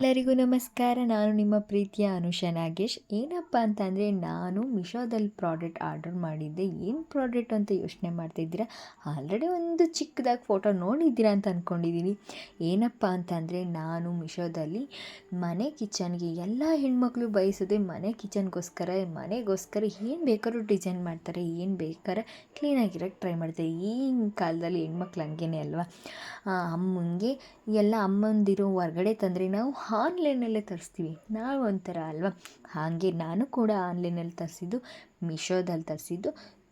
ಎಲ್ಲರಿಗೂ ನಮಸ್ಕಾರ. ನಾನು ನಿಮ್ಮ ಪ್ರೀತಿಯ ಅನುಷಾ ನಾಗೇಶ್. ಏನಪ್ಪ ಅಂತಂದರೆ, ನಾನು ಮಿಶೋದಲ್ಲಿ ಪ್ರಾಡಕ್ಟ್ ಆರ್ಡರ್ ಮಾಡಿದ್ದೆ. ಏನು ಪ್ರಾಡಕ್ಟ್ ಅಂತ ಯೋಚನೆ ಮಾಡ್ತಾಯಿದ್ದೀರಾ? ಆಲ್ರೆಡಿ ಒಂದು ಚಿಕ್ಕದಾಗಿ ಫೋಟೋ ನೋಡಿದ್ದೀರಾ ಅಂತ ಅಂದ್ಕೊಂಡಿದ್ದೀನಿ. ಏನಪ್ಪ ಅಂತಂದರೆ, ನಾನು ಮಿಶೋದಲ್ಲಿ ಮನೆ ಕಿಚನ್ಗೆ ಎಲ್ಲ ಹೆಣ್ಮಕ್ಳು ಬಯಸೋದೆ ಮನೆ ಮನೆಗೋಸ್ಕರ ಏನು ಬೇಕಾದ್ರೂ ಡಿಸೈನ್ ಮಾಡ್ತಾರೆ, ಏನು ಬೇಕಾದ್ರೆ ಕ್ಲೀನಾಗಿರೋಕ್ಕೆ ಟ್ರೈ ಮಾಡ್ತಾರೆ. ಈಗಿನ ಕಾಲದಲ್ಲಿ ಹೆಣ್ಮಕ್ಳು ಹಂಗೇನೆ ಅಲ್ವಾ? ಅಮ್ಮಂಗೆ ಎಲ್ಲ ಅಮ್ಮಂದಿರು ಹೊರ್ಗಡೆ ತಂದರೆ ನಾವು ಆನ್ಲೈನಲ್ಲೇ ತರಿಸ್ತೀವಿ. ನಾವು ಒಂಥರ ಅಲ್ವಾ? ಹಾಗೆ ನಾನು ಕೂಡ ಆನ್ಲೈನಲ್ಲಿ ತರಿಸಿದ್ದು, ಮಿಶೋದಲ್ಲಿ ತರಿಸಿದ್ದು.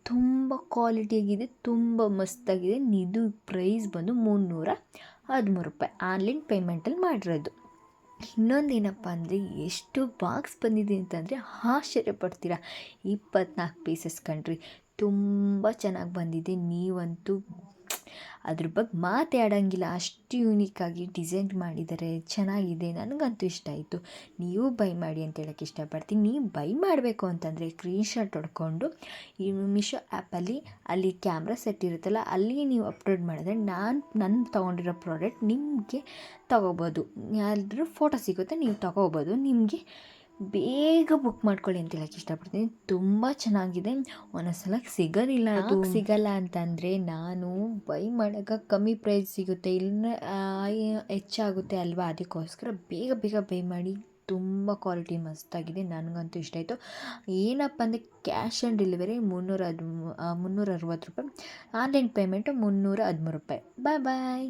ತುಂಬ ಕ್ವಾಲಿಟಿಯಾಗಿದೆ, ತುಂಬ ಮಸ್ತಾಗಿದೆ. ಇದು ಪ್ರೈಸ್ ಬಂದು 313 ರೂಪಾಯಿ. ಆನ್ಲೈನ್ ಪೇಮೆಂಟಲ್ಲಿ ಮಾಡಿರೋದು. ಇನ್ನೊಂದೇನಪ್ಪ ಅಂದರೆ, ಎಷ್ಟು ಬಾಕ್ಸ್ ಬಂದಿದೆ ಅಂತಂದರೆ ಆಶ್ಚರ್ಯ ಪಡ್ತೀರಾ. 24 ಪೀಸಸ್ ಕಣ್ರಿ. ತುಂಬ ಚೆನ್ನಾಗಿ ಬಂದಿದೆ. ನೀವಂತೂ ಅದ್ರ ಬಗ್ಗೆ ಮಾತೇ ಆಡೋಂಗಿಲ್ಲ, ಅಷ್ಟು ಯೂನಿಕ್ಕಾಗಿ ಡಿಸೈನ್ ಮಾಡಿದ್ದಾರೆ. ಚೆನ್ನಾಗಿದೆ, ನನಗಂತೂ ಇಷ್ಟ ಆಯಿತು. ನೀವು ಬೈ ಮಾಡಿ ಅಂತ ಹೇಳೋಕ್ಕೆ ಇಷ್ಟಪಡ್ತೀನಿ. ನೀವು ಬೈ ಮಾಡಬೇಕು ಅಂತಂದರೆ ಸ್ಕ್ರೀನ್ಶಾಟ್ ಹೊಡ್ಕೊಂಡು ಈ ಮಿಶೋ ಆ್ಯಪಲ್ಲಿ ಅಲ್ಲಿ ಕ್ಯಾಮ್ರಾ ಸೆಟ್ ಇರುತ್ತಲ್ಲ, ಅಲ್ಲಿ ನೀವು ಅಪ್ಲೋಡ್ ಮಾಡಿದ್ರೆ ನಾನು ತೊಗೊಂಡಿರೋ ಪ್ರಾಡಕ್ಟ್ ನಿಮಗೆ ತೊಗೋಬೋದು. ಯಾರಾದರೂ ಫೋಟೋ ಸಿಗುತ್ತೆ, ನೀವು ತೊಗೋಬೋದು. ನಿಮಗೆ ಬೇಗ ಬುಕ್ ಮಾಡ್ಕೊಳ್ಳಿ ಅಂತ ಹೇಳೋಕ್ಕೆ ಇಷ್ಟಪಡ್ತೀನಿ. ತುಂಬ ಚೆನ್ನಾಗಿದೆ. ಒಂದೊಂದ್ಸಲ ಸಿಗೋದಿಲ್ಲ, ಅದು ಸಿಗಲ್ಲ ಅಂತಂದರೆ ನಾನು ಬೈ ಮಾಡಾಗ ಕಮ್ಮಿ ಪ್ರೈಸ್ ಸಿಗುತ್ತೆ, ಇಲ್ಲ ಹೆಚ್ಚಾಗುತ್ತೆ ಅಲ್ವಾ? ಅದಕ್ಕೋಸ್ಕರ ಬೇಗ ಬೈ ಮಾಡಿ. ತುಂಬ ಕ್ವಾಲಿಟಿ ಮಸ್ತಾಗಿದೆ, ನನಗಂತೂ ಇಷ್ಟ ಆಯಿತು. ಏನಪ್ಪ ಅಂದರೆ, ಕ್ಯಾಶ್ ಆನ್ ಡೆಲಿವರಿ 360 ರೂಪಾಯಿ, ಆನ್ಲೈನ್ ಪೇಮೆಂಟು 313 ರೂಪಾಯಿ. ಬಾಯ್.